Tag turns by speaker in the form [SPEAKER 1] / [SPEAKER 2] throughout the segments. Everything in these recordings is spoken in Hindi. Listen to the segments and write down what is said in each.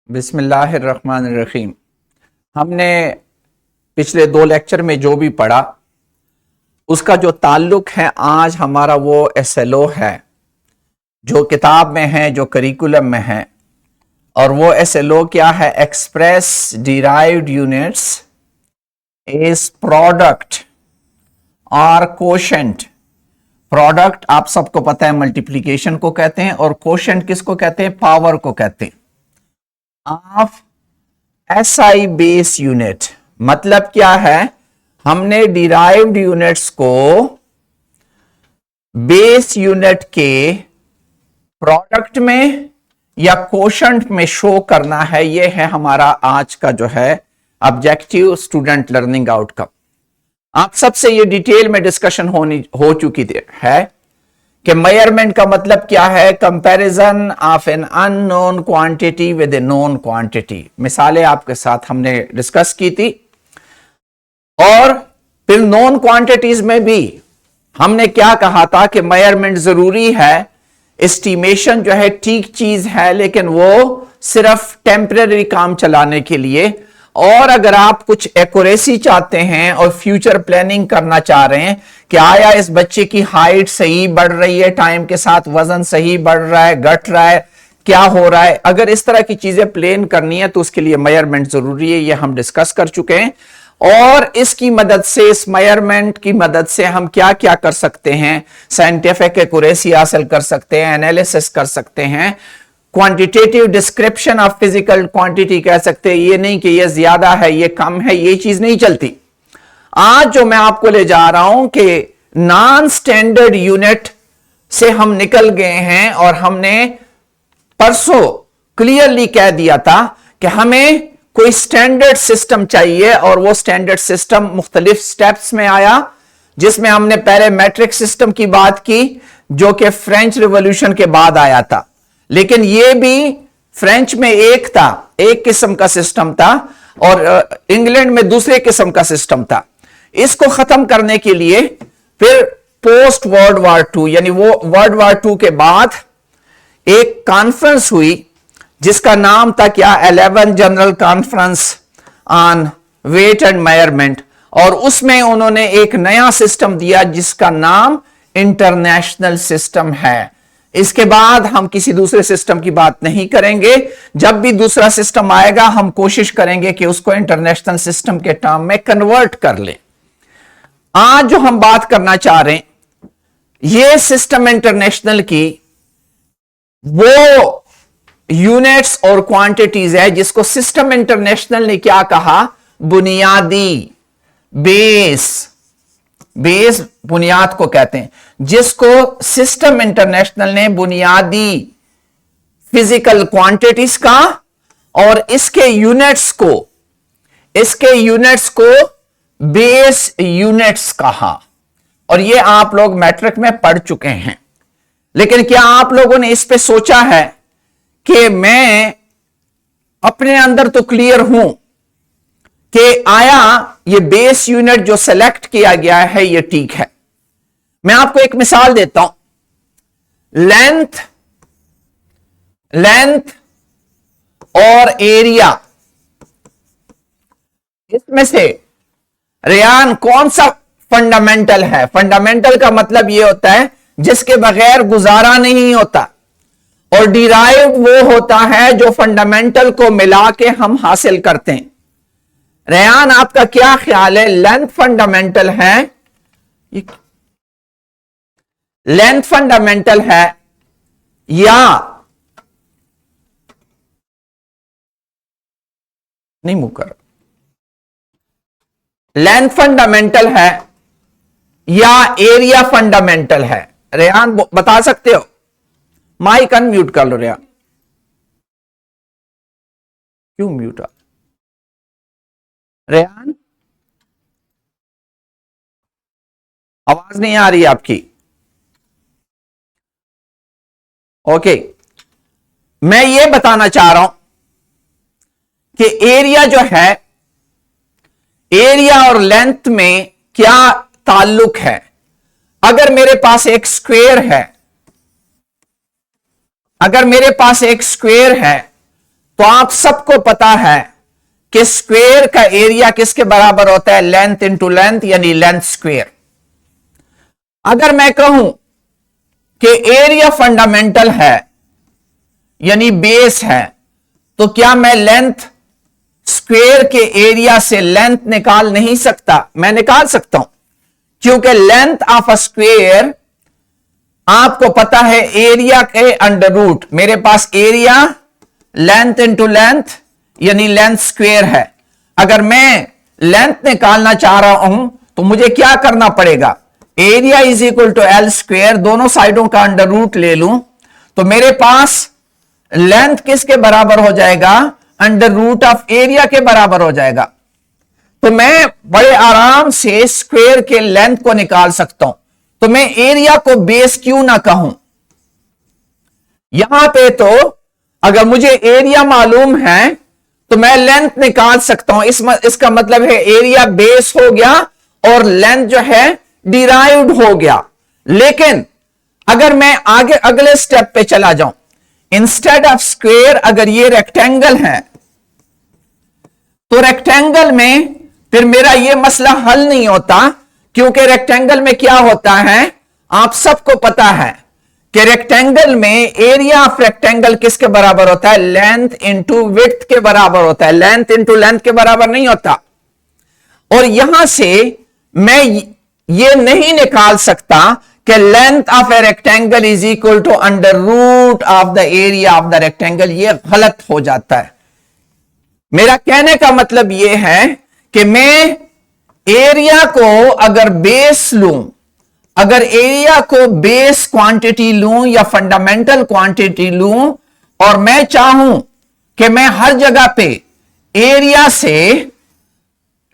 [SPEAKER 1] बिस्मिल्लाहिर्रहमानिर्रहीम। हमने पिछले 2 लेक्चर में जो भी पढ़ा उसका जो ताल्लुक है आज हमारा वो एसएलओ है जो किताब में है, जो करिकुलम में है। और वो एसएलओ क्या है? Express derived units is product और कोशेंट। प्रोडक्ट आप सबको पता है मल्टीप्लिकेशन को कहते हैं और कोशेंट किसको कहते हैं? पावर को कहते हैं। ऑफ एसआई बेस यूनिट मतलब क्या है? हमने डिराइव्ड यूनिट्स को बेस यूनिट के प्रोडक्ट में या कोशेंट में शो करना है। यह है हमारा आज का जो है ऑब्जेक्टिव स्टूडेंट लर्निंग आउटकम। आप सबसे ये डिटेल में डिस्कशन हो चुकी है कि मेजरमेंट का मतलब क्या है? Comparison of an unknown quantity with a known quantity. मिसालें आपके साथ हमने डिस्कस की थी। और फिर नोन क्वांटिटीज में भी हमने क्या कहा था कि मेजरमेंट जरूरी है। एस्टिमेशन जो है ठीक चीज है लेकिन वो सिर्फ टेम्परेरी काम चलाने के लिए। और अगर आप कुछ एक्यूरेसी चाहते हैं और फ्यूचर प्लानिंग करना चाह रहे हैं कि आया इस बच्चे की हाइट सही बढ़ रही है, टाइम के साथ वजन सही बढ़ रहा है, घट रहा है, क्या हो रहा है, अगर इस तरह की चीजें प्लान करनी है तो उसके लिए मेजरमेंट जरूरी है। ये हम डिस्कस कर चुके हैं। और इसकी मदद से, इस मेजरमेंट की मदद से हम क्या क्या कर सकते हैं? साइंटिफिक एक्यूरेसी हासिल कर सकते हैं, एनालिसिस कर सकते हैं, quantitative description of physical quantity कह सकते हैं। ये नहीं कि ये ज्यादा है, ये कम है, ये चीज नहीं चलती। आज जो मैं आपको ले जा रहा हूं कि नॉन स्टैंडर्ड यूनिट से हम निकल गए हैं और हमने परसों क्लियरली कह दिया था कि हमें कोई स्टैंडर्ड सिस्टम चाहिए। और वो स्टैंडर्ड सिस्टम मुख्तलिफ स्टेप्स में आया, जिसमें हमने पहले मैट्रिक सिस्टम की बात की जो कि फ्रेंच रिवॉल्यूशन के बाद आया था। लेकिन ये भी फ्रेंच में एक था, एक किस्म का सिस्टम था, और इंग्लैंड में दूसरे किस्म का सिस्टम था। इसको खत्म करने के लिए फिर पोस्ट वर्ल्ड वार 2 यानी वो वर्ल्ड वार 2 के बाद एक कॉन्फ्रेंस हुई जिसका नाम था क्या? 11 general conference on weight and measurement. और उसमें उन्होंने एक नया सिस्टम दिया जिसका नाम इंटरनेशनल सिस्टम है। इसके बाद हम किसी दूसरे सिस्टम की बात नहीं करेंगे। जब भी दूसरा सिस्टम आएगा हम कोशिश करेंगे कि उसको इंटरनेशनल सिस्टम के टर्म में कन्वर्ट कर ले। आज जो हम बात करना चाह रहे हैं ये सिस्टम इंटरनेशनल की वो यूनिट्स और क्वांटिटीज है जिसको सिस्टम इंटरनेशनल ने क्या कहा? बुनियादी, बेस बुनियाद को कहते हैं, जिसको सिस्टम इंटरनेशनल ने बुनियादी फिजिकल क्वांटिटीज का और इसके यूनिट्स को बेस यूनिट्स कहा। और ये आप लोग मैट्रिक में पढ़ चुके हैं। लेकिन क्या आप लोगों ने इस पे सोचा है कि मैं अपने अंदर तो क्लियर हूं कि आया ये बेस यूनिट जो सेलेक्ट किया गया है ये ठीक है? मैं आपको एक मिसाल देता हूं। लेंथ और एरिया, इसमें से रेयान कौन सा फंडामेंटल है? फंडामेंटल का मतलब यह होता है जिसके बगैर गुजारा नहीं होता। और डिराइव्ड वो होता है जो फंडामेंटल को मिला के हम हासिल करते हैं। रेयान आपका क्या ख्याल है? लेंथ फंडामेंटल है? लेंथ फंडामेंटल है या नहीं? मुकर लेंथ फंडामेंटल है या एरिया फंडामेंटल है? रेहान बता सकते हो? माइक अनम्यूट कर लो रेहान। क्यों म्यूट? रेहान आवाज नहीं आ रही आपकी। ओके, मैं ये बताना चाह रहा हूं कि एरिया जो है, एरिया और लेंथ में क्या ताल्लुक है। अगर मेरे पास एक स्क्वायर है, अगर मेरे पास एक स्क्वायर है तो आप सबको पता है कि स्क्वायर का एरिया किसके बराबर होता है? लेंथ इंटू लेंथ, यानी लेंथ स्क्वायर। अगर मैं कहूं कि एरिया फंडामेंटल है यानी बेस है, तो क्या मैं लेंथ स्क्वायर के एरिया से लेंथ निकाल नहीं सकता? मैं निकाल सकता हूं, क्योंकि लेंथ ऑफ अ स्क्वायर आपको पता है एरिया के अंडर रूट। मेरे पास एरिया लेंथ इंटू लेंथ यानी लेंथ स्क्वायर है। अगर मैं लेंथ निकालना चाह रहा हूं तो मुझे क्या करना पड़ेगा? Area is equal to L square, दोनों साइडों का अंडर रूट ले लूं तो मेरे पास लेंथ किसके बराबर हो जाएगा? अंडर रूट ऑफ एरिया के बराबर हो जाएगा। तो मैं बड़े आराम से स्क्वायर के लेंथ को निकाल सकता हूं। तो मैं एरिया को बेस क्यों ना कहूं? यहां पे तो अगर मुझे एरिया मालूम है तो मैं लेंथ निकाल सकता हूं। इसका मतलब है एरिया बेस हो गया और लेंथ जो है डिराइव्ड हो गया। लेकिन अगर मैं आगे अगले स्टेप पे चला जाऊं, इंस्टेड ऑफ स्क्वायर अगर ये रेक्टेंगल है तो रेक्टेंगल में फिर मेरा ये मसला हल नहीं होता, क्योंकि रेक्टेंगल में क्या होता है आप सबको पता है कि रेक्टेंगल में एरिया ऑफ रेक्टेंगल किसके बराबर होता है? लेंथ इंटू विड्थ के बराबर होता है, लेंथ इंटू लेंथ के बराबर नहीं होता। और यहां से मैं ये नहीं निकाल सकता कि length of a rectangle is equal to under root of the area of the rectangle. ये गलत हो जाता है। मेरा कहने का मतलब यह है कि मैं एरिया को अगर बेस लूं, अगर एरिया को बेस क्वांटिटी लूं या फंडामेंटल क्वांटिटी लूं और मैं चाहूं कि मैं हर जगह पे एरिया से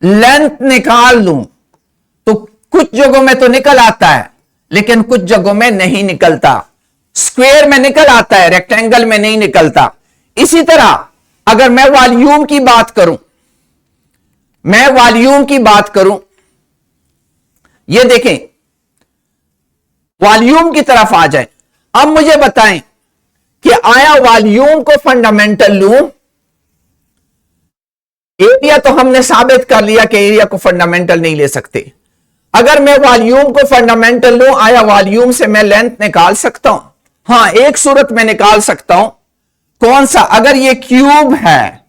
[SPEAKER 1] लेंथ निकाल लूं तो कुछ जगहों में तो निकल आता है लेकिन कुछ जगहों में नहीं निकलता। स्क्वायर में निकल आता है, रेक्टेंगल में नहीं निकलता। इसी तरह अगर मैं वॉल्यूम की बात करूं, मैं वॉल्यूम की बात करूं, ये देखें, वॉल्यूम की तरफ आ जाए। अब मुझे बताएं कि आया वॉल्यूम को फंडामेंटल लूं? एरिया तो हमने साबित कर लिया कि एरिया को फंडामेंटल नहीं ले सकते। अगर मैं वॉल्यूम को फंडामेंटल लूं, आया वॉल्यूम से मैं लेंथ निकाल सकता हूं? हां, एक सूरत में निकाल सकता हूं। कौन सा? अगर ये क्यूब है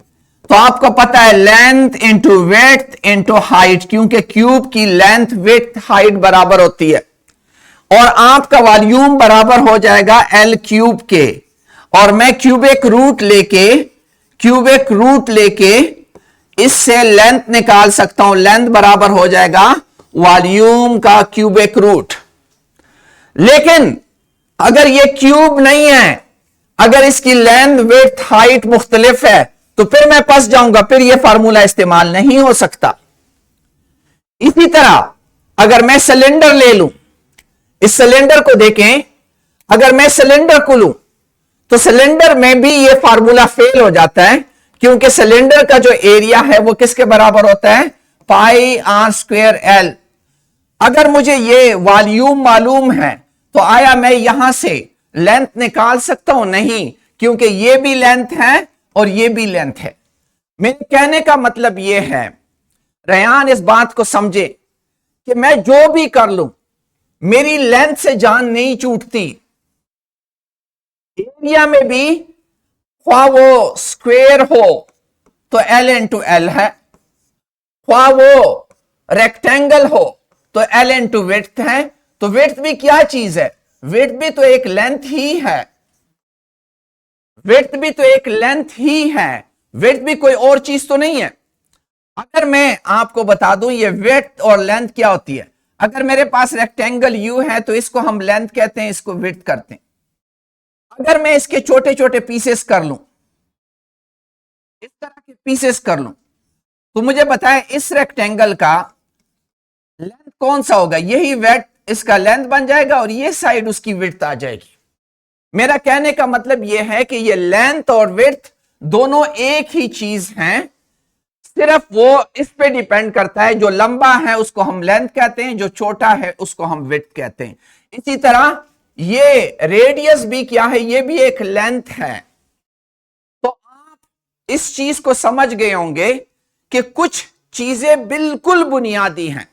[SPEAKER 1] तो आपको पता है length into width into height, क्योंकि क्यूब की लेंथ विड्थ हाइट बराबर होती है। और आपका वॉल्यूम बराबर हो जाएगा एल क्यूब के। और मैं क्यूबिक रूट लेके इससे लेंथ निकाल सकता हूं। लेंथ बराबर हो जाएगा वॉल्यूम का क्यूबिक रूट। लेकिन अगर ये क्यूब नहीं है, अगर इसकी लेंथ विड्थ हाइट मुख्तलिफ है, तो फिर मैं फंस जाऊंगा, फिर यह फार्मूला इस्तेमाल नहीं हो सकता। इसी तरह अगर मैं सिलेंडर ले लूं, इस सिलेंडर को देखें, अगर मैं सिलेंडर को लूं तो सिलेंडर में भी यह फार्मूला फेल हो जाता है, क्योंकि सिलेंडर का जो एरिया है वो किसके बराबर होता है? पाई आर स्क्वायर एल। अगर मुझे ये वॉल्यूम मालूम है तो आया मैं यहां से लेंथ निकाल सकता हूं? नहीं, क्योंकि ये भी लेंथ है और ये भी लेंथ है। मेरे कहने का मतलब यह है, रेहान इस बात को समझे कि मैं जो भी कर लूं मेरी लेंथ से जान नहीं छूटती। एरिया में भी ख्वाह वो स्क्वायर हो तो एल इंटू एल है, ख्वाह वो रेक्टेंगल हो तो एल इंटू विड्थ है। तो विड्थ भी क्या चीज है? विड्थ भी तो एक लेंथ ही है, विड्थ भी तो एक लेंथ ही है, विड्थ भी कोई और चीज तो नहीं है। अगर मैं आपको बता दूं ये विड्थ और लेंथ क्या होती है, अगर मेरे पास रेक्टेंगल यू है तो इसको हम लेंथ कहते हैं, इसको विड्थ करते हैं। अगर मैं इसके छोटे छोटे पीसेस कर लूं, इस तरह के पीसेस कर लूं, तो मुझे बताएं इस रेक्टेंगल का लेंथ कौन सा होगा? यही विड्थ इसका लेंथ बन जाएगा और ये साइड उसकी विड्थ आ जाएगी। मेरा कहने का मतलब यह है कि ये लेंथ और विड्थ दोनों एक ही चीज हैं, सिर्फ वो इस पे डिपेंड करता है, जो लंबा है उसको हम लेंथ कहते हैं, जो छोटा है उसको हम विड्थ कहते हैं। इसी तरह ये रेडियस भी क्या है? ये भी एक लेंथ है। तो आप इस चीज को समझ गए होंगे कि कुछ चीजें बिल्कुल बुनियादी हैं।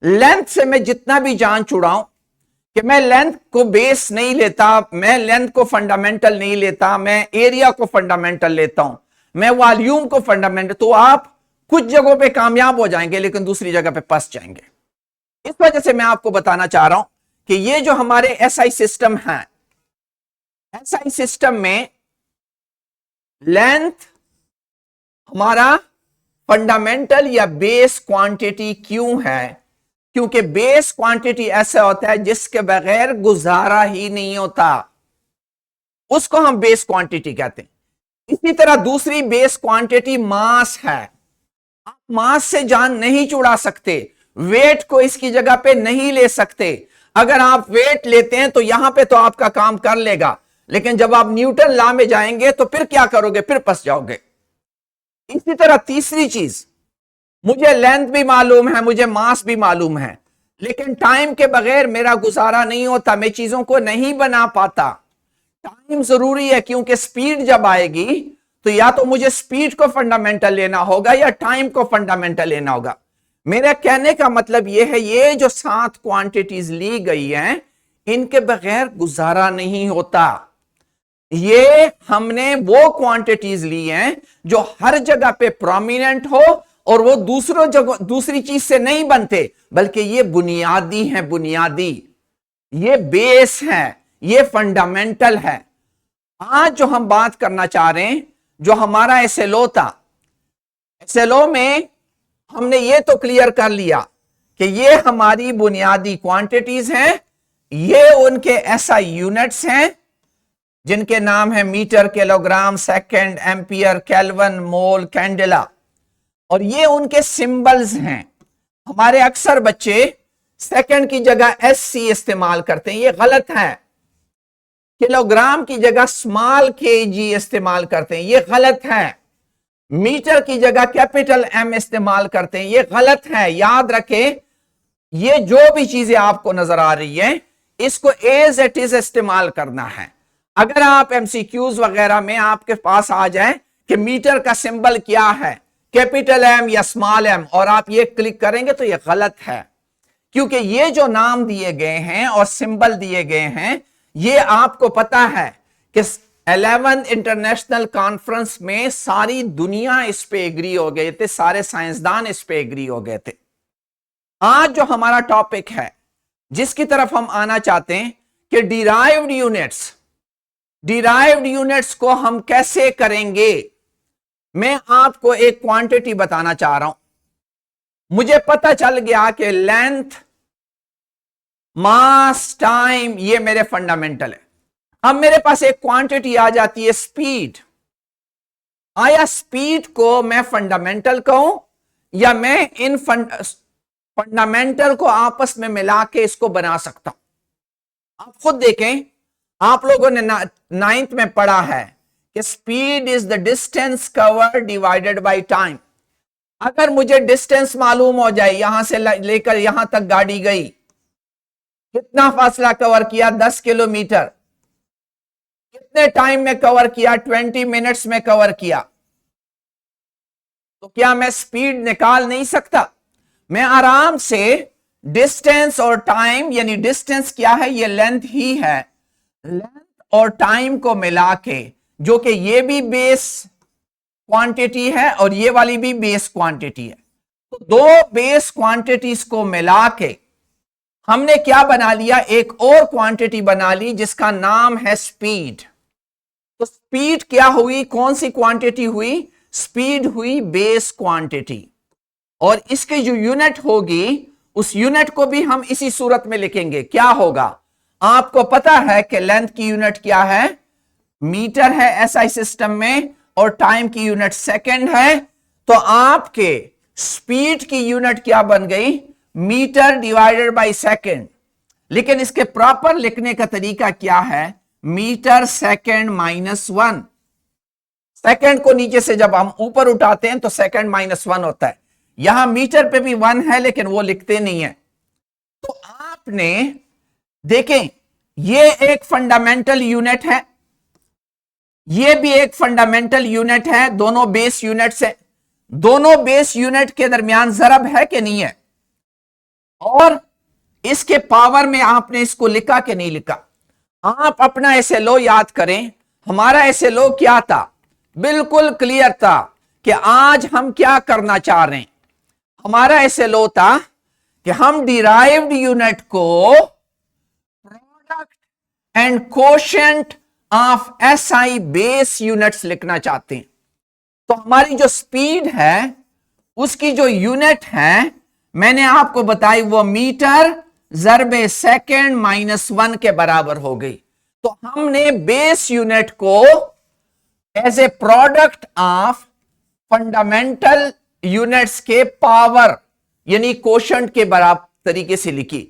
[SPEAKER 1] लेंथ से मैं जितना भी जान छुड़ाऊं कि मैं लेंथ को बेस नहीं लेता, मैं लेंथ को फंडामेंटल नहीं लेता, मैं एरिया को फंडामेंटल लेता हूं, मैं वॉल्यूम को फंडामेंटल, तो आप कुछ जगहों पे कामयाब हो जाएंगे लेकिन दूसरी जगह पे फंस जाएंगे। इस वजह से मैं आपको बताना चाह रहा हूं कि ये जो हमारे एसआई सिस्टम है, एसआई सिस्टम में लेंथ हमारा फंडामेंटल या बेस क्वांटिटी क्यों है? क्योंकि बेस क्वांटिटी ऐसा होता है जिसके बगैर गुजारा ही नहीं होता, उसको हम बेस क्वांटिटी कहते हैं। इसी तरह दूसरी बेस क्वांटिटी मास है। आप मास से जान नहीं छुड़ा सकते, वेट को इसकी जगह पे नहीं ले सकते। अगर आप वेट लेते हैं तो यहां पे तो आपका काम कर लेगा, लेकिन जब आप न्यूटन लॉ में जाएंगे तो फिर क्या करोगे? फिर फंस जाओगे। इसी तरह तीसरी चीज, मुझे लेंथ भी मालूम है, मुझे मास भी मालूम है, लेकिन टाइम के बगैर मेरा गुजारा नहीं होता, मैं चीजों को नहीं बना पाता। टाइम जरूरी है, क्योंकि स्पीड जब आएगी तो या तो मुझे स्पीड को फंडामेंटल लेना होगा या टाइम को फंडामेंटल लेना होगा। मेरा कहने का मतलब यह है, ये जो 7 क्वांटिटीज ली गई हैं, इनके बगैर गुजारा नहीं होता। ये हमने वो क्वांटिटीज ली हैं जो हर जगह पे प्रोमिनेंट हो और वो दूसरों जगह दूसरी चीज से नहीं बनते, बल्कि ये बुनियादी हैं, बुनियादी, ये बेस है, ये फंडामेंटल है। आज जो हम बात करना चाह रहे हैं, जो हमारा एसएलओ था, एसएलओ में हमने ये तो क्लियर कर लिया कि ये हमारी बुनियादी क्वांटिटीज हैं, ये उनके एसआई यूनिट्स हैं जिनके नाम है metre, kilogram, second, ampere, kelvin, mole, candela, और ये उनके सिंबल्स हैं। हमारे अक्सर बच्चे सेकंड की जगह एससी इस्तेमाल करते हैं, ये गलत है। किलोग्राम की जगह स्मॉल केजी इस्तेमाल करते हैं, ये गलत है। मीटर की जगह कैपिटल एम इस्तेमाल करते हैं, ये गलत है। याद रखें, ये जो भी चीजें आपको नजर आ रही है, इसको एज इट इज इस्तेमाल करना है। अगर आप एमसीक्यूज वगैरह में आपके पास आ जाए कि मीटर का सिंबल क्या है, कैपिटल एम या स्मॉल एम, और आप ये क्लिक करेंगे तो ये गलत है, क्योंकि ये जो नाम दिए गए हैं और सिंबल दिए गए हैं, ये आपको पता है कि 11 इंटरनेशनल कॉन्फ्रेंस में सारी दुनिया इस पे एग्री हो गए थे, सारे साइंसदान इस पे एग्री हो गए थे। आज जो हमारा टॉपिक है, जिसकी तरफ हम आना चाहते हैं कि डिराइव्ड यूनिट्स को हम कैसे करेंगे। मैं आपको एक क्वांटिटी बताना चाह रहा हूं। मुझे पता चल गया कि लेंथ, मास, टाइम, ये मेरे फंडामेंटल है। अब मेरे पास एक क्वांटिटी आ जाती है स्पीड। आया स्पीड को मैं फंडामेंटल कहूं या मैं इन फंडामेंटल को आपस में मिला के इसको बना सकता हूं? आप खुद देखें, आप लोगों ने 9th में पढ़ा है कि speed is the distance cover divided by time. अगर मुझे डिस्टेंस मालूम हो जाए, यहां से लेकर यहां तक गाड़ी गई, कितना फासला कवर किया? 10 किलोमीटर। कितने टाइम में कवर किया? 20 मिनट्स में कवर किया। तो क्या मैं स्पीड निकाल नहीं सकता? मैं आराम से डिस्टेंस और टाइम, यानी डिस्टेंस क्या है? ये लेंथ ही है। लेंथ और टाइम को मिला के, जो कि ये भी बेस क्वांटिटी है और ये वाली भी बेस क्वांटिटी है, तो दो बेस क्वांटिटीज को मिला के हमने क्या बना लिया? एक और क्वांटिटी बना ली जिसका नाम है स्पीड। तो स्पीड क्या हुई? कौन सी क्वांटिटी हुई? स्पीड हुई बेस क्वांटिटी। और इसकी जो यूनिट होगी, उस यूनिट को भी हम इसी सूरत में लिखेंगे। क्या होगा? आपको पता है कि लेंथ की यूनिट क्या है? मीटर है एसआई सिस्टम में, और टाइम की यूनिट सेकंड है। तो आपके स्पीड की यूनिट क्या बन गई? Metre divided by second. लेकिन इसके प्रॉपर लिखने का तरीका क्या है? Metre second -1। सेकंड को नीचे से जब हम ऊपर उठाते हैं तो सेकंड -1 होता है। यहां मीटर पे भी 1 है, लेकिन वो लिखते नहीं है। तो आपने देखें, ये एक फंडामेंटल यूनिट है, ये भी एक फंडामेंटल यूनिट है, दोनों बेस यूनिट्स है। दोनों बेस यूनिट के दरमियान जरब है कि नहीं है, और इसके पावर में आपने इसको लिखा कि नहीं लिखा। आप अपना एसएलओ याद करें, हमारा एसएलओ क्या था, बिल्कुल क्लियर था कि आज हम क्या करना चाह रहे हैं। हमारा एसएलओ था कि हम डिराइव्ड यूनिट को product and quotient of SI base units लिखना चाहते हैं। तो हमारी जो स्पीड है उसकी जो यूनिट है मैंने आपको बताई, वो मीटर ज़रबे सेकेंड -1 के बराबर हो गई। तो हमने बेस यूनिट को as a product of fundamental units के पावर यानी कोशेंट के बराबर तरीके से लिखी।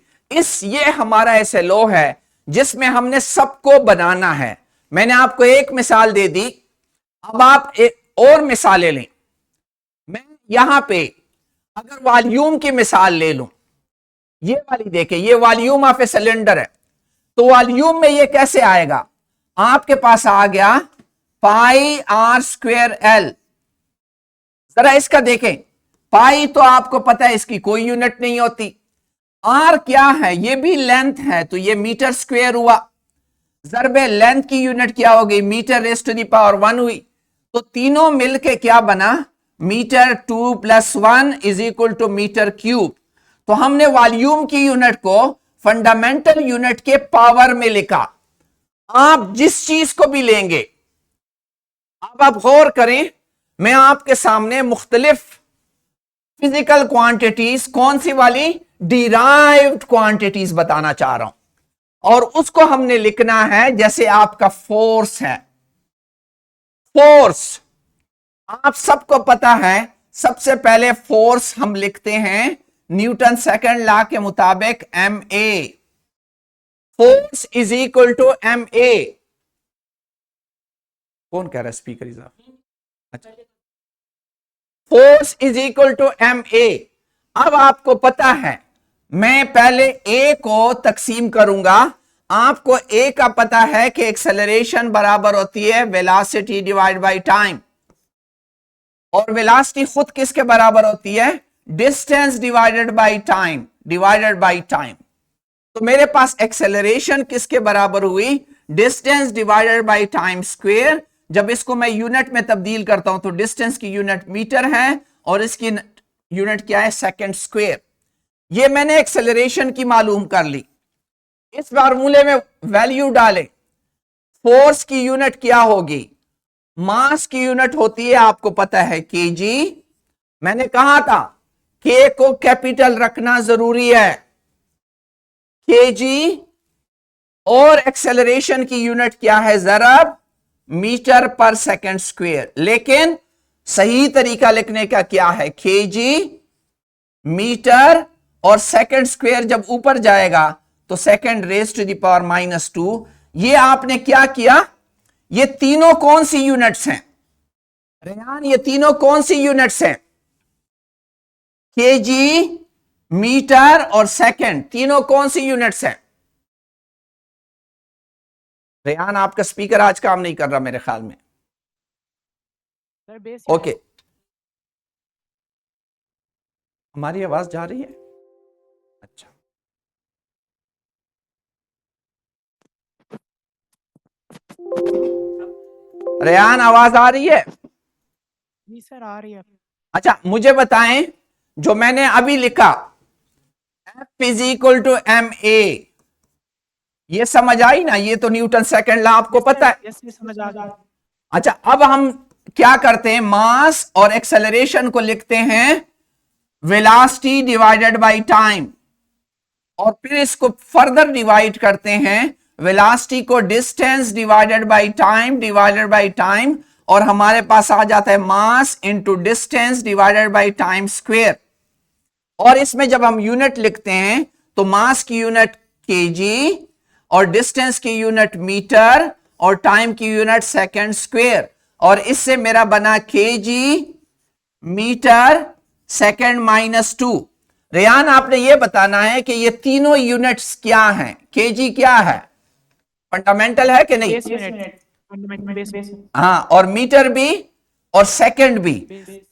[SPEAKER 1] ये हमारा एसएलओ है जिसमें हमने सबको बनाना है। मैंने आपको एक मिसाल दे दी, अब आप एक और मिसालें लें। मैं यहां पे अगर वॉल्यूम की मिसाल ले लूं, ये वाली देखें, ये वॉल्यूम ऑफ ए सिलेंडर है, तो वॉल्यूम में ये कैसे आएगा, आपके पास आ गया पाई r² L। जरा इसका देखें, पाई तो आपको पता है इसकी कोई यूनिट नहीं होती, आर क्या है, ये भी लेंथ है, तो ये मीटर स्क्वायर हुआ, ज़रबे लेंथ की यूनिट क्या हो गई, metre raise to the power 1 हुई। तो तीनों मिलके क्या बना, मीटर 2 + 1 = मीटर क्यूब। तो हमने वॉल्यूम की यूनिट को फंडामेंटल यूनिट के पावर में लिखा। आप जिस चीज को भी लेंगे, अब आप गौर करें, मैं आपके सामने मुख्तलिफ फिजिकल क्वांटिटीज, कौन सी वाली, डिराइव्ड क्वांटिटीज बताना चाह रहा हूं, और उसको हमने लिखना है जैसे आपका फोर्स है। फोर्स आप सबको पता है, सबसे पहले फोर्स हम लिखते हैं न्यूटन सेकंड लॉ के मुताबिक ma। Force is equal to ma। कौन कह रहा है स्पीकर इज ऑफ? अच्छा, force is equal to ma। अब आपको पता है, मैं पहले a को तकसीम करूंगा। आपको a का पता है कि एक्सेलरेशन बराबर होती है वेलोसिटी डिवाइड बाय टाइम, और वेलोसिटी खुद किसके बराबर होती है, distance divided by time, divided by time. तो मेरे पास एक्सेलरेशन किसके बराबर हुई, distance divided by time square. जब इसको मैं यूनिट में तब्दील करता हूं तो डिस्टेंस की यूनिट मीटर है और इसकी यूनिट क्या है, सेकंड स्क्वायर। ये मैंने एक्सेलरेशन की मालूम कर ली। इस फार्मूले में वैल्यू डालें, फोर्स की यूनिट क्या होगी, मास की यूनिट होती है, आपको पता है केजी। मैंने कहा था के को कैपिटल रखना जरूरी है, केजी, और एक्सेलरेशन की यूनिट क्या है, ज़रब मीटर पर सेकंड स्क्वायर। लेकिन सही तरीका लिखने का क्या है, केजी मीटर और सेकंड स्क्वायर जब ऊपर जाएगा तो second raise to the power -2। ये आपने क्या किया, ये तीनों कौन सी यूनिट्स हैं रेहान, ये तीनों कौन सी यूनिट्स हैं, केजी, मीटर और सेकंड, तीनों कौन सी यूनिट्स हैं। रेहान आपका स्पीकर आज काम नहीं कर रहा मेरे ख्याल में। ओके, हमारी आवाज जा रही है, अच्छा। रेहान आवाज आ रही है?
[SPEAKER 2] जी सर आ रही है।
[SPEAKER 1] अच्छा, मुझे बताएं, जो मैंने अभी लिखा F = ma, ये समझ आई ना, ये तो न्यूटन सेकंड लॉ आपको पता है।
[SPEAKER 2] यस समझ आ गया।
[SPEAKER 1] अच्छा, अब हम क्या करते हैं, मास और एक्सेलरेशन को लिखते हैं वेलोसिटी डिवाइडेड बाय टाइम, और फिर इसको फर्दर डिवाइड करते हैं, वेलोसिटी को distance divided by time, divided by time, और हमारे पास आ जाता है mass into distance divided by time square. और इसमें जब हम यूनिट लिखते हैं तो मास की यूनिट केजी और डिस्टेंस की यूनिट मीटर और टाइम की यूनिट सेकंड स्क्वायर, और इससे मेरा बना केजी मीटर सेकंड -2। रेहान आपने ये बताना है कि ये तीनों यूनिट्स क्या हैं, केजी क्या है, फंडामेंटल है कि नहीं,
[SPEAKER 2] बेस यूनिट। fundamental base.
[SPEAKER 1] हाँ, और मीटर भी और सेकंड भी।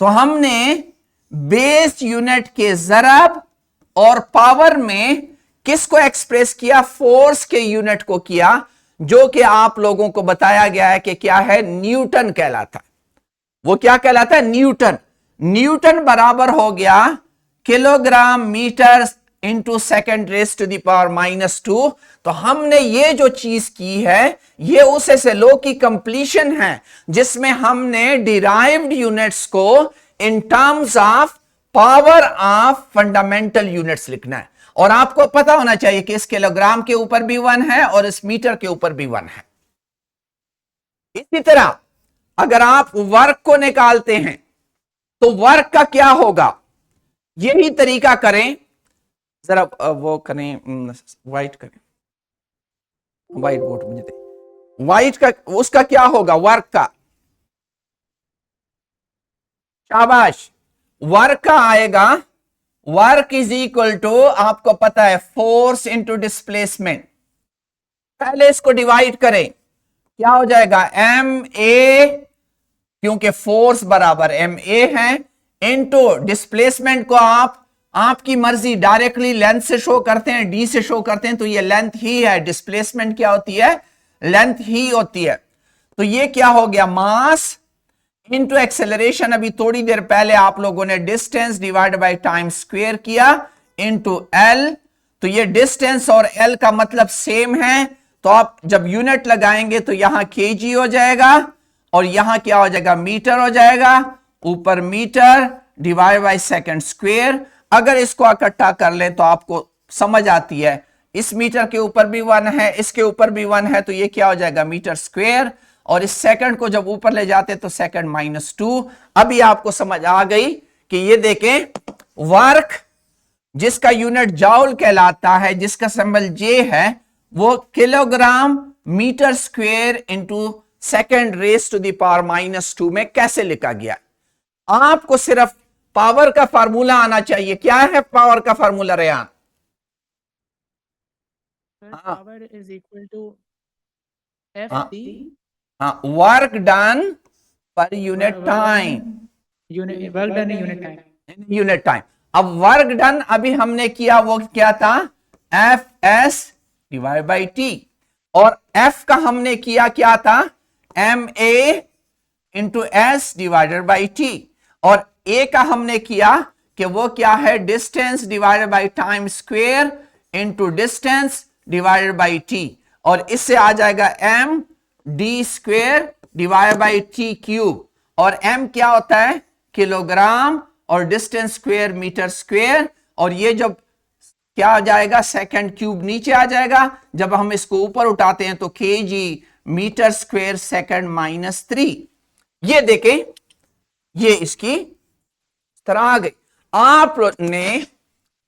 [SPEAKER 1] तो हमने बेस यूनिट के ज़रब और पावर में किसको एक्सप्रेस किया? फोर्स के यूनिट को किया, जो कि आप लोगों को बताया गया है कि क्या है, न्यूटन कहलाता है। वो क्या कहलाता है? न्यूटन। न्यूटन बराबर हो गया kilogram metre into second raise to the power -2। तो हमने ये जो चीज की है, ये उस से लो की कंप्लीशन है, जिसमें हमने डिराइव्ड यूनिट्स को in terms of power of fundamental units लिखना है। और आपको पता होना चाहिए कि इस किलोग्राम के ऊपर भी 1 है और इस मीटर के ऊपर भी 1 है। इसी तरह अगर आप वर्क को निकालते हैं तो वर्क का क्या होगा? यही तरीका करें, जरा वो करें, व्हाइट करें, व्हाइट बोर्ड मुझे दे। व्हाइट का उसका क्या होगा? वर्क का, शाबाश, वर्क का आएगा, वर्क इज इक्वल टू, आपको पता है, फोर्स इंटू डिस्प्लेसमेंट। पहले इसको डिवाइड करें, क्या हो जाएगा? एम ए, क्योंकि फोर्स बराबर एम ए है, इंटू डिस्प्लेसमेंट को आप आपकी मर्जी डायरेक्टली लेंथ से शो करते हैं, डी से शो करते हैं, तो ये लेंथ ही है। डिस्प्लेसमेंट क्या होती है? लेंथ ही होती है। तो ये क्या हो गया? Mass into acceleration. अभी थोड़ी देर पहले आप लोगों ने distance divide by time square किया इंटू एल। तो ये डिस्टेंस और एल का मतलब सेम है, तो आप जब यूनिट लगाएंगे तो यहां केजी हो जाएगा और यहां क्या हो जाएगा? मीटर हो जाएगा। ऊपर metre divide by second square. अगर इसको इकट्ठा कर ले तो आपको समझ आती है, इस मीटर के ऊपर भी 1 है, इसके ऊपर भी 1 है, तो ये क्या हो जाएगा? Metre square. और इस सेकंड को जब ऊपर ले जाते तो सेकंड -2। अभी आपको समझ आ गई कि ये देखें, वर्क जिसका यूनिट जाउल कहलाता है, जिसका सिंबल जे है, वो kilogram metre square into second raise to the power -2 में कैसे लिखा गया? आपको सिर्फ पावर का फार्मूला आना चाहिए। क्या है पावर का फार्मूला रेयान?
[SPEAKER 2] Sir,
[SPEAKER 1] हाँ।
[SPEAKER 2] power is equal to
[SPEAKER 1] हाँ,
[SPEAKER 2] FD
[SPEAKER 1] हाँ, work done per unit time,
[SPEAKER 2] unit work done in unit time.
[SPEAKER 1] Unit time. अब वर्क डन अभी हमने किया, वो क्या था? F S divide by T. और एफ का हमने किया क्या था? M A into S divided by T. और ए का हमने किया कि वो क्या है? Distance divided by time square into distance divided by T. और इससे आ जाएगा M D square divide by T cube. और एम क्या होता है? किलोग्राम, और डिस्टेंस स्क्वायर मीटर स्क्वायर। और ये जब क्या आ जाएगा? सेकंड क्यूब नीचे आ जाएगा। जब हम इसको ऊपर उठाते हैं तो केजी मीटर स्क्वायर सेकंड -3। ये देखें, ये इसकी तरह आ गई। आपने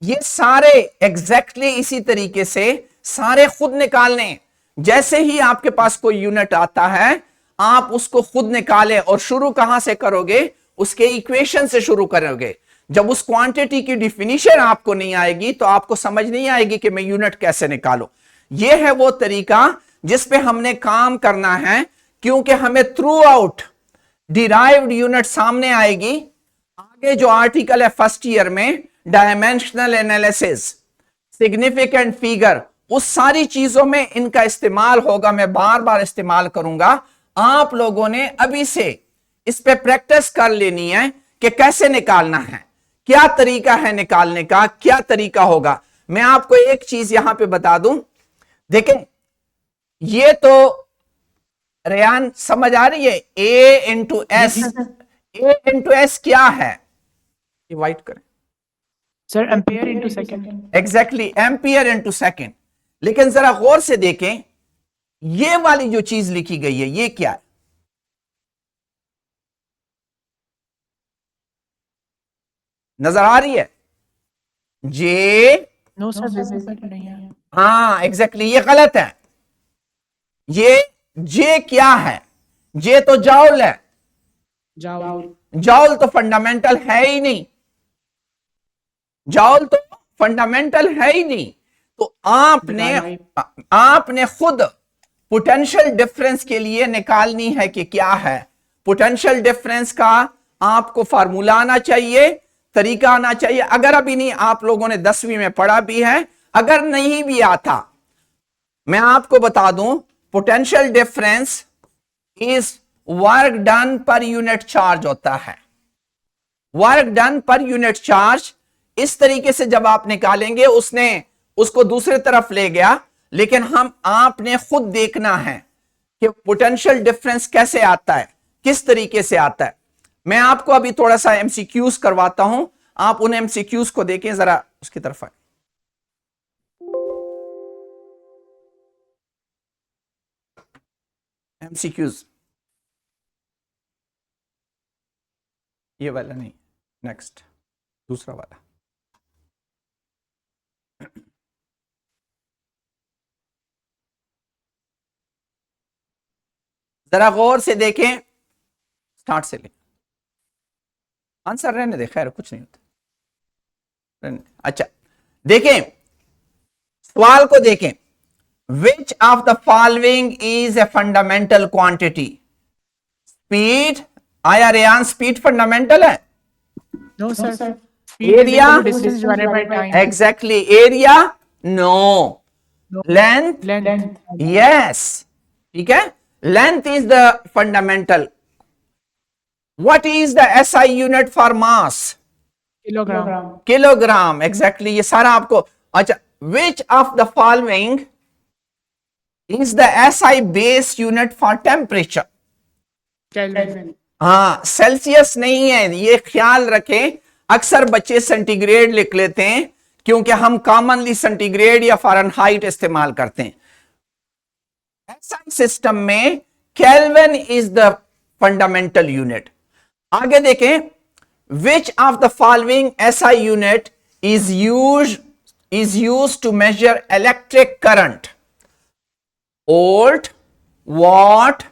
[SPEAKER 1] ये सारे एग्जैक्टली इसी तरीके से सारे खुद निकालने। जैसे ही आपके पास कोई यूनिट आता है, आप उसको खुद निकालें। और शुरू कहां से करोगे? उसके इक्वेशन से शुरू करोगे। जब उस क्वांटिटी की डिफिनीशन आपको नहीं आएगी तो आपको समझ नहीं आएगी कि मैं यूनिट कैसे निकालूं। यह है वो तरीका जिस पे हमने काम करना है, क्योंकि हमें थ्रू आउट डिराइव्ड यूनिट सामने आएगी। आगे जो आर्टिकल है फर्स्ट ईयर में, डायमेंशनल एनालिसिस, सिग्निफिकेंट फिगर, उस सारी चीजों में इनका इस्तेमाल होगा। मैं बार बार इस्तेमाल करूंगा। आप लोगों ने अभी से इस पे प्रैक्टिस कर लेनी है कि कैसे निकालना है, क्या तरीका है निकालने का, क्या तरीका होगा। मैं आपको एक चीज यहां पे बता दूं, देखें, ये तो रेयान समझ आ रही है? ए इंटू एस, ए इंटू एस क्या है? ये वाइट करें।
[SPEAKER 2] Sir, ampere into second.
[SPEAKER 1] Exactly, ampere into second. लेकिन जरा गौर से देखें, ये वाली जो चीज लिखी गई है, ये क्या है? नजर आ रही है? जे,
[SPEAKER 2] No, sir, visible नहीं है.
[SPEAKER 1] हाँ एग्जैक्टली, ये गलत है। ये जे क्या है? जे तो जाउल है।
[SPEAKER 2] Joule.
[SPEAKER 1] जाउल तो फंडामेंटल है ही नहीं। जाउल तो फंडामेंटल है ही नहीं। तो आपने खुद पोटेंशियल डिफरेंस के लिए निकालनी है कि क्या है। पोटेंशियल डिफरेंस का आपको फार्मूला आना चाहिए, तरीका आना चाहिए। अगर अभी नहीं, आप लोगों ने 10वीं में पढ़ा भी है, अगर नहीं भी आता, मैं आपको बता दूं, potential difference is work done per unit charge होता है। Work done per unit charge इस तरीके से जब आप निकालेंगे, उसने उसको दूसरी तरफ ले गया, लेकिन आपने खुद देखना है कि पोटेंशियल डिफरेंस कैसे आता है, किस तरीके से आता है। मैं आपको अभी थोड़ा सा एमसीक्यूज करवाता हूं, आप उन एमसीक्यूज को देखें, जरा उसकी तरफ आए। एमसीक्यूज ये वाला नहीं, नेक्स्ट दूसरा वाला। जरा गौर से देखें, स्टार्ट से लें, आंसर रहने दे, खैर कुछ नहीं होता। अच्छा देखें, सवाल को देखें, which of the following is a fundamental quantity? Speed, आया रेयान स्पीड फंडामेंटल है?
[SPEAKER 2] No, sir.
[SPEAKER 1] Area?
[SPEAKER 2] Distance divided by time.
[SPEAKER 1] Exactly. Area? No.
[SPEAKER 2] No.
[SPEAKER 1] Length?
[SPEAKER 2] Length.
[SPEAKER 1] Yes, ठीक है, length is the fundamental. What is the SI unit for mass?
[SPEAKER 2] Kilogram.
[SPEAKER 1] Kilogram, exactly, ये सारा आपको। अच्छा, विच of the following is the SI base unit for temperature?
[SPEAKER 2] Kelvin.
[SPEAKER 1] हाँ, सेल्सियस नहीं है, ये ख्याल रखें। अक्सर बच्चे सेंटीग्रेड लिख लेते हैं, क्योंकि हम कॉमनली सेंटीग्रेड या फ़ारेनहाइट इस्तेमाल करते हैं। एसआई सिस्टम में kelvin is the fundamental unit. आगे देखें, which of the following SI unit is used to measure electric current? Volt, watt,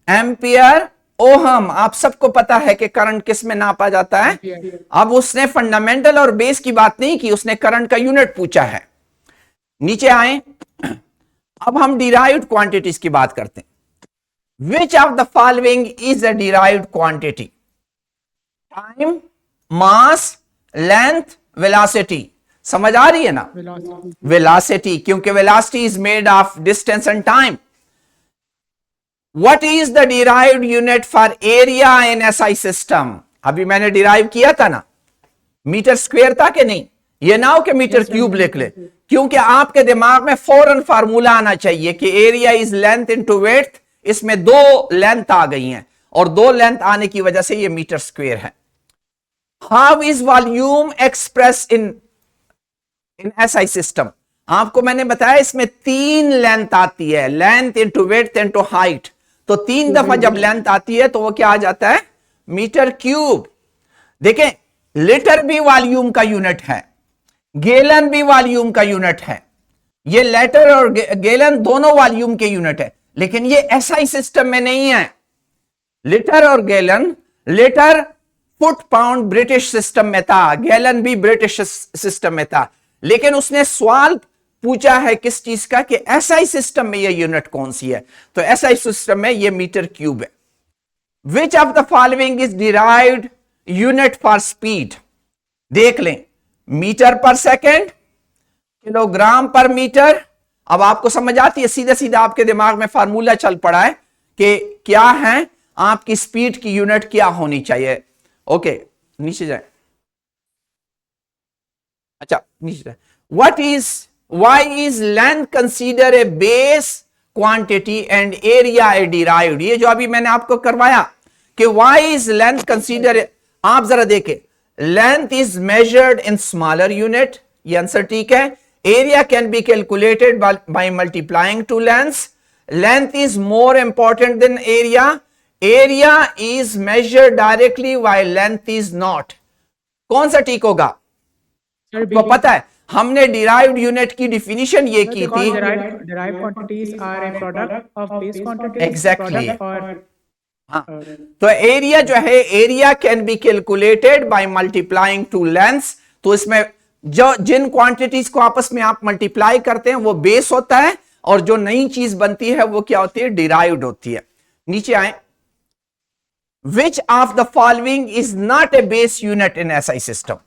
[SPEAKER 1] ampere, ohm. आप सबको पता है कि करंट किस में नापा जाता है।
[SPEAKER 2] Ampere.
[SPEAKER 1] अब उसने फंडामेंटल और बेस की बात नहीं की, उसने करंट का यूनिट पूछा है। नीचे आए, अब हम डिराइव्ड क्वांटिटीज की बात करते हैं। विच of the following is a derived quantity? Time, mass, length, velocity. समझ आ रही है ना?
[SPEAKER 2] Velocity.
[SPEAKER 1] वेलोसिटी, क्योंकि velocity is made of distance and time. What is the derived unit for area in SI system? अभी मैंने डिराइव किया था ना, मीटर स्क्वायर था कि नहीं? ये ना हो कि मीटर क्यूब लिख ले, क्योंकि आपके दिमाग में फौरन फार्मूला आना चाहिए कि area is length into width. इसमें दो लेंथ आ गई हैं, और दो लेंथ आने की वजह से ये मीटर स्क्वायर है। How is volume express in SI system? आपको मैंने बताया इसमें तीन लेंथ आती है, length into width into height. तो तीन दफा जब लेंथ आती है तो वो क्या आ जाता है? Metre cube. देखें, लीटर भी वॉल्यूम का यूनिट है, गैलन भी वॉल्यूम का यूनिट है। ये लीटर और गैलन दोनों वॉल्यूम के यूनिट है, लेकिन ये एसआई सिस्टम में नहीं है। लीटर और gallon, litre foot pound British system में था, गैलन भी ब्रिटिश सिस्टम में था, लेकिन उसने सवाल पूछा है किस चीज का कि एसआई सिस्टम में ये यूनिट कौन सी है? तो एसआई सिस्टम में ये मीटर क्यूब है। विच of the following is derived unit for speed? देख लें, मीटर पर सेकेंड, किलोग्राम पर मीटर। अब आपको समझ आती है, सीधा सीधा आपके दिमाग में फार्मूला चल पड़ा है कि क्या है आपकी स्पीड की यूनिट, क्या होनी चाहिए। ओके, नीचे जाए। अच्छा, नीचे जाए। why is length consider a base quantity and area a derived? ये जो अभी मैंने आपको करवाया कि why is length consider, आप जरा देखें, length is measured in smaller unit, ये आंसर ठीक है। area can be calculated by multiplying two lengths. Length is more important than area. Area is measured directly while length is not. कौन सा ठीक होगा?
[SPEAKER 2] Sir,
[SPEAKER 1] तो पता है, हमने डिराइव्ड यूनिट की डिफिनीशन ये की थी।
[SPEAKER 2] derived quantities are a product of base quantities.
[SPEAKER 1] Exactly.
[SPEAKER 2] Product or
[SPEAKER 1] हाँ, तो एरिया जो है, area can be calculated by multiplying to lengths. तो इसमें जो जिन क्वांटिटीज को आपस में आप मल्टीप्लाई करते हैं वो बेस होता है, और जो नई चीज बनती है वो क्या होती है, डिराइव्ड होती है। नीचे आए, which of the following is not a base unit in SI system?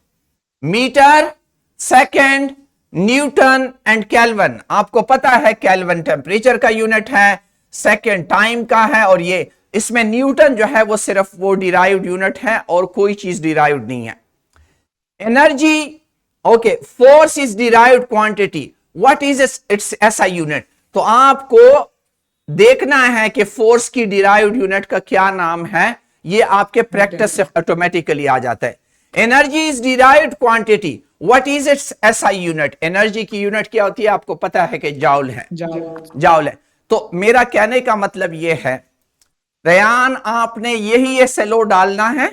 [SPEAKER 1] Metre, second, newton and kelvin. आपको पता है केल्विन टेम्परेचर का यूनिट है, सेकेंड टाइम का है, और ये इसमें न्यूटन जो है वो सिर्फ वो डिराइव्ड यूनिट है और कोई चीज डिराइव्ड नहीं है। Energy, okay, force is derived quantity, what is it's SI unit? तो आपको देखना है कि फोर्स की डिराइव्ड यूनिट का क्या नाम है, ये आपके प्रैक्टिस से ऑटोमेटिकली आ जाता है। Energy is derived quantity, what is it's SI unit? Energy की यूनिट क्या होती है? आपको पता है कि जाउल है, जाउल है। तो मेरा कहने का मतलब यह है, रयान आपने यही ये सेलो डालना है,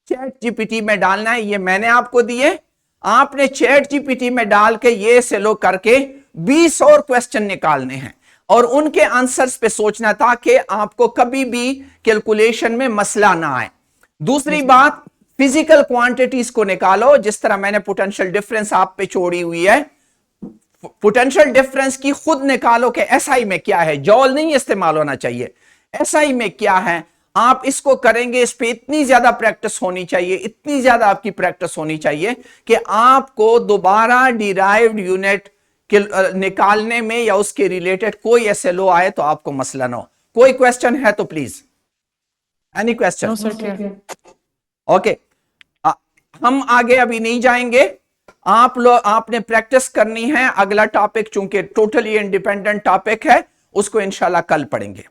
[SPEAKER 1] चैट जीपीटी में डालना है, ये मैंने आपको दिए, आपने चैट जीपीटी में डाल के ये सेलो करके 20 और क्वेश्चन निकालने हैं और उनके आंसर्स पे सोचना था कि आपको कभी भी कैलकुलेशन में मसला ना आए। दूसरी बात, फिजिकल क्वांटिटीज को निकालो, जिस तरह मैंने पोटेंशियल डिफरेंस आप पे छोड़ी हुई है, पोटेंशियल डिफरेंस की खुद निकालो कि एसआई में क्या है, जॉल नहीं इस्तेमाल होना चाहिए, एसआई में क्या है। आप इसको करेंगे, इस पे इतनी ज्यादा प्रैक्टिस होनी चाहिए, इतनी ज्यादा आपकी प्रैक्टिस होनी चाहिए कि आपको दोबारा डिराइव्ड यूनिट निकालने में या उसके रिलेटेड कोई एसएलओ आए तो आपको मसला ना हो। कोई क्वेश्चन है तो please, any question?
[SPEAKER 2] No, sir, clear.
[SPEAKER 1] Okay, हम आगे अभी नहीं जाएंगे, आप लोग आपने प्रैक्टिस करनी है। अगला टॉपिक चूंकि टोटली इंडिपेंडेंट टॉपिक है, उसको इंशाल्लाह कल पढ़ेंगे।